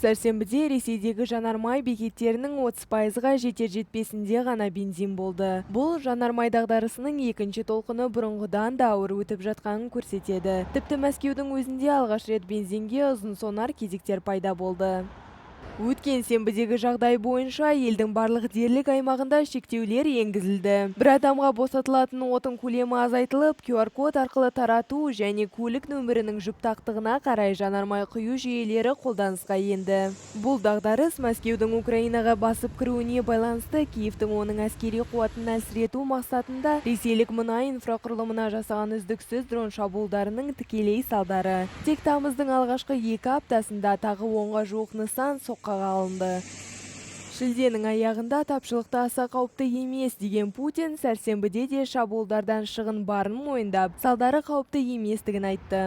Сәрсенбіде Ресейдегі жанармай бекеттерінің 30%-ға жетер-жетпесінде ғана бензин болды. Бұл жанармай дағдарысының екінші толқыны бұрынғыдан да ауыр өтіп жатқанын көрсетеді. Тіпті Мәскеудің өзінде алғаш рет бензинге ұзын-сонар кезектер пайда болды. Өткен сенбідегі жағдай бойынша елдің барлық дерлік аймағында шектеулер енгізілді. Бір адамға босатылатын отын көлемі азайтылып, QR-код арқылы тарату және көлік нөмірінің жұптақтығына қарай жанармай құю жүйелері қолданысқа енді. Бұл дағдарыс Мәскеудің Украинаға басып кіруіне байланысты Киевтің оның әскери қуатын әлсірету мақсатында ресейлік мұнай инфрақұрылымына жасаған үздіксіз дрон шабуылдарының тікелей салдары. Тек тамыздың алғашқы 2 аптасында тағы 10-ға жуық нысан соққыға алынды. Шілденің аяғында тапшылықты аса қауіпті емес деген Путин сәрсенбіде де шабуылдардан шығын барын мойындап, салдары қауіпті еместігін айтты.